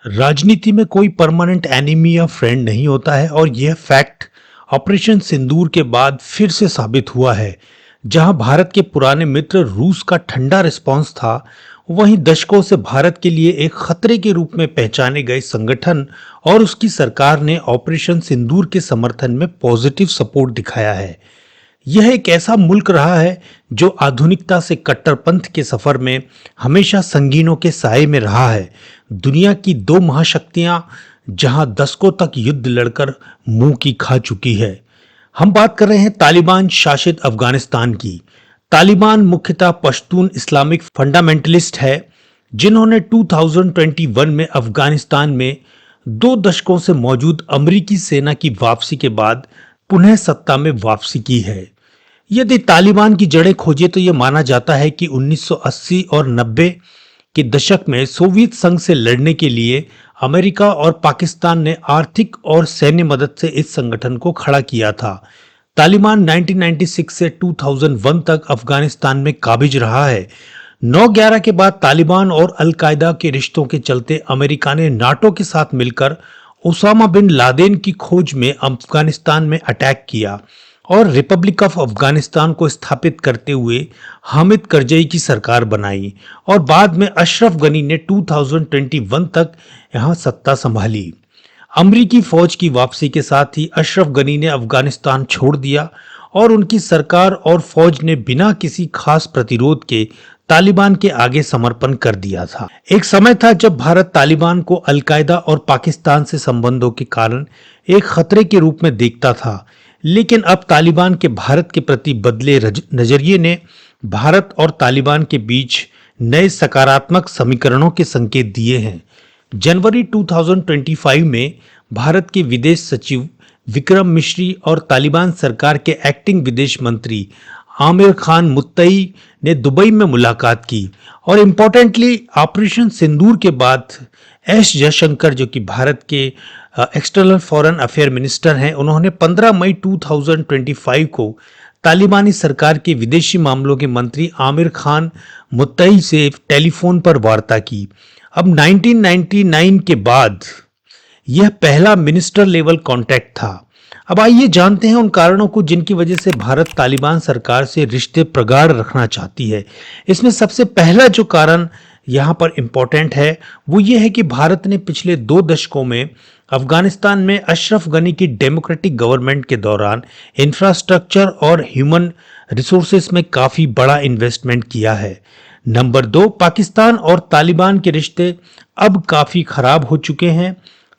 राजनीति में कोई परमानेंट एनिमी या फ्रेंड नहीं होता है और यह फैक्ट ऑपरेशन सिंदूर के बाद फिर से साबित हुआ है। जहां भारत के पुराने मित्र रूस का ठंडा रिस्पांस था, वहीं दशकों से भारत के लिए एक खतरे के रूप में पहचाने गए संगठन और उसकी सरकार ने ऑपरेशन सिंदूर के समर्थन में पॉजिटिव सपोर्ट दिखाया है। यह एक ऐसा मुल्क रहा है जो आधुनिकता से कट्टरपंथ के सफर में हमेशा संगीनों के साए में रहा है। दुनिया की दो महाशक्तियां जहां दशकों तक युद्ध लड़कर मुंह की खा चुकी है। हम बात कर रहे हैं तालिबान शासित अफगानिस्तान की। तालिबान मुख्यतः पश्तून इस्लामिक फंडामेंटलिस्ट है, जिन्होंने 2021 में अफगानिस्तान में 2 दशकों से मौजूद अमेरिकी सेना की वापसी के बाद पुनः सत्ता में वापसी की है। यदि तालिबान की जड़ें खोजे तो यह माना जाता है कि 1980 और 90 के दशक में सोवियत संघ से लड़ने के लिए अमेरिका और पाकिस्तान ने आर्थिक और सैन्य मदद से इस संगठन को खड़ा किया था। तालिबान 1996 से 2001 तक अफगानिस्तान में काबिज रहा है। 9/11 के बाद तालिबान और अल-कायदा के रिश्तों के चलते अमेरिका ने नाटो के साथ मिलकर ओसामा बिन लादेन की खोज में अफगानिस्तान में अटैक किया और रिपब्लिक ऑफ अफगानिस्तान को स्थापित करते हुए हामिद करजई की सरकार बनाई और बाद में अशरफ गनी ने 2021 तक यहां सत्ता संभाली। अमरीकी फौज की वापसी के साथ ही अशरफ गनी ने अफगानिस्तान छोड़ दिया और उनकी सरकार और फौज ने बिना किसी खास प्रतिरोध के तालिबान के आगे समर्पण कर दिया था। एक समय था जब भारत तालिबान को अल-कायदा और पाकिस्तान से संबंधों के कारण एक खतरे के रूप में देखता था, लेकिन अब तालिबान के भारत के प्रति बदले नजरिए ने भारत और तालिबान के बीच नए सकारात्मक समीकरणों के संकेत दिए हैं। जनवरी 2025 में भारत के विदेश सचिव विक्रम मिश्री और तालिबान सरकार के एक्टिंग विदेश मंत्री आमिर खान मुत्तई ने दुबई में मुलाकात की और इम्पोर्टेंटली ऑपरेशन सिंदूर के बाद एस जयशंकर, जो कि भारत के एक्सटर्नल फॉरेन अफेयर मिनिस्टर हैं, उन्होंने 15 मई 2025 को तालिबानी सरकार के विदेशी मामलों के मंत्री आमिर खान मुत्तई से टेलीफोन पर वार्ता की। अब 1999 के बाद यह पहला मिनिस्टर लेवल कॉन्टैक्ट था। अब आइए जानते हैं उन कारणों को जिनकी वजह से भारत तालिबान सरकार से रिश्ते प्रगाढ़ रखना चाहती है। इसमें सबसे पहला जो कारण यहाँ पर इम्पोर्टेंट है वो ये है कि भारत ने पिछले 2 दशकों में अफगानिस्तान में अशरफ गनी की डेमोक्रेटिक गवर्नमेंट के दौरान इंफ्रास्ट्रक्चर और ह्यूमन रिसोर्सेस में काफी बड़ा इन्वेस्टमेंट किया है। नंबर 2, पाकिस्तान और तालिबान के रिश्ते अब काफी खराब हो चुके हैं।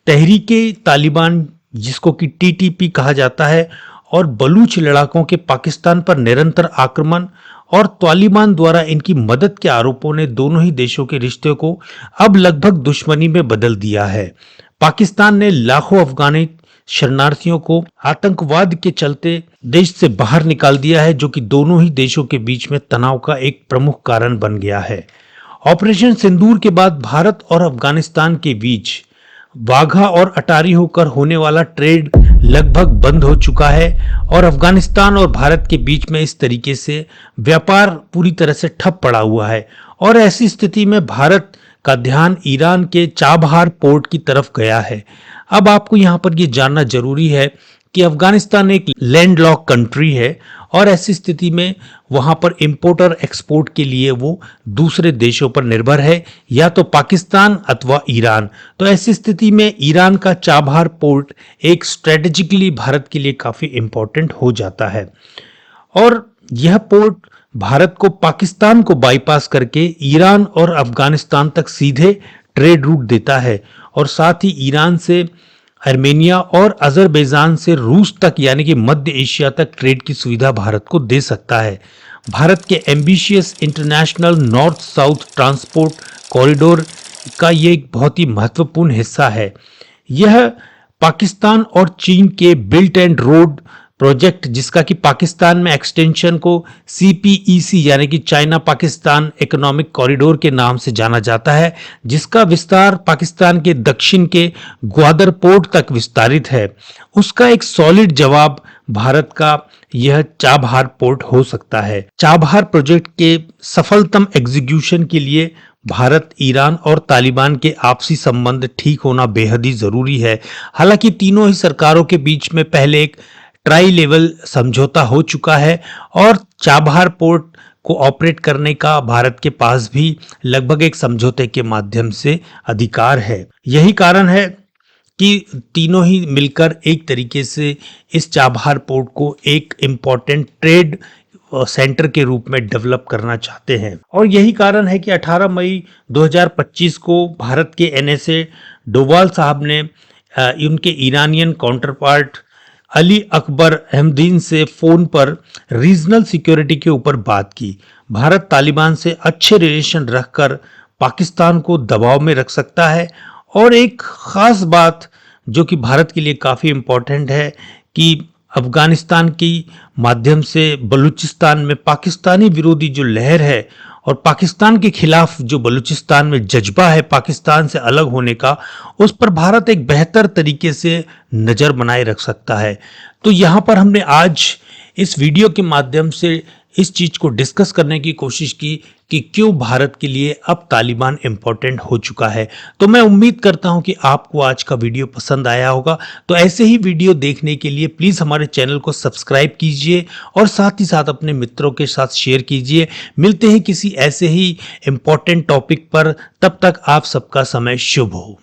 तहरीके तालिबान, जिसको कि टीटीपी कहा जाता है, और बलूच लड़ाकों के पाकिस्तान पर निरंतर आक्रमण और तालिबान द्वारा इनकी मदद के आरोपों ने दोनों ही देशों के रिश्ते को अब लगभग दुश्मनी में बदल दिया है। पाकिस्तान ने लाखों अफगानी शरणार्थियों को आतंकवाद के चलते देश से बाहर निकाल दिया है, जो कि दोनों ही देशों के बीच में तनाव का एक प्रमुख कारण बन गया है। ऑपरेशन सिंदूर के बाद भारत और अफगानिस्तान के बीच वाघा और अटारी होकर होने वाला ट्रेड लगभग बंद हो चुका है और अफगानिस्तान और भारत के बीच में इस तरीके से व्यापार पूरी तरह से ठप पड़ा हुआ है। और ऐसी स्थिति में भारत का ध्यान ईरान के चाबहार पोर्ट की तरफ गया है। अब आपको यहाँ पर यह जानना जरूरी है कि अफगानिस्तान एक लैंडलॉक कंट्री है और ऐसी स्थिति में वहां पर इंपोर्ट और एक्सपोर्ट के लिए वो दूसरे देशों पर निर्भर है, या तो पाकिस्तान अथवा ईरान। तो ऐसी स्थिति में ईरान का चाबहार पोर्ट एक स्ट्रेटेजिकली भारत के लिए काफी इंपॉर्टेंट हो जाता है और यह पोर्ट भारत को पाकिस्तान को बाईपास करके ईरान और अफगानिस्तान तक सीधे ट्रेड रूट देता है और साथ ही ईरान से आर्मेनिया और अजरबैजान से रूस तक यानी कि मध्य एशिया तक ट्रेड की सुविधा भारत को दे सकता है। भारत के ambitious international north south transport corridor का ये एक बहुत ही महत्वपूर्ण हिस्सा है। यह पाकिस्तान और चीन के बिल्ट एंड रोड प्रोजेक्ट, जिसका कि पाकिस्तान में एक्सटेंशन को CPEC यानी कि चाइना पाकिस्तान इकोनॉमिक कॉरिडोर के नाम से जाना जाता है, जिसका विस्तार पाकिस्तान के दक्षिण के ग्वादर पोर्ट तक विस्तारित है, उसका एक सॉलिड जवाब भारत का यह चाबहार पोर्ट हो सकता है। चाबहार प्रोजेक्ट के सफलतम एग्जीक्यूशन के लिए भारत, ईरान और तालिबान के आपसी संबंध ठीक होना बेहद ही जरूरी है। हालांकि तीनों ही सरकारों के बीच में पहले एक ट्राई लेवल समझौता हो चुका है और चाबहार पोर्ट को ऑपरेट करने का भारत के पास भी लगभग एक समझौते के माध्यम से अधिकार है। यही कारण है कि तीनों ही मिलकर एक तरीके से इस चाबहार पोर्ट को एक इम्पॉर्टेंट ट्रेड सेंटर के रूप में डेवलप करना चाहते हैं। और यही कारण है कि 18 मई 2025 को भारत के एनएसए डोवाल साहब ने उनके ईरानियन काउंटरपार्ट अली अकबर अहमदीन से फोन पर रीजनल सिक्योरिटी के ऊपर बात की। भारत तालिबान से अच्छे रिलेशन रखकर पाकिस्तान को दबाव में रख सकता है। और एक खास बात जो कि भारत के लिए काफ़ी इम्पोर्टेंट है कि अफगानिस्तान की माध्यम से बलूचिस्तान में पाकिस्तानी विरोधी जो लहर है और पाकिस्तान के खिलाफ जो बलूचिस्तान में जज्बा है पाकिस्तान से अलग होने का, उस पर भारत एक बेहतर तरीके से नज़र बनाए रख सकता है। तो यहाँ पर हमने आज इस वीडियो के माध्यम से इस चीज़ को डिस्कस करने की कोशिश की कि क्यों भारत के लिए अब तालिबान इम्पोर्टेंट हो चुका है। तो मैं उम्मीद करता हूं कि आपको आज का वीडियो पसंद आया होगा। तो ऐसे ही वीडियो देखने के लिए प्लीज़ हमारे चैनल को सब्सक्राइब कीजिए और साथ ही साथ अपने मित्रों के साथ शेयर कीजिए। मिलते हैं किसी ऐसे ही इम्पोर्टेंट टॉपिक पर, तब तक आप सबका समय शुभ हो।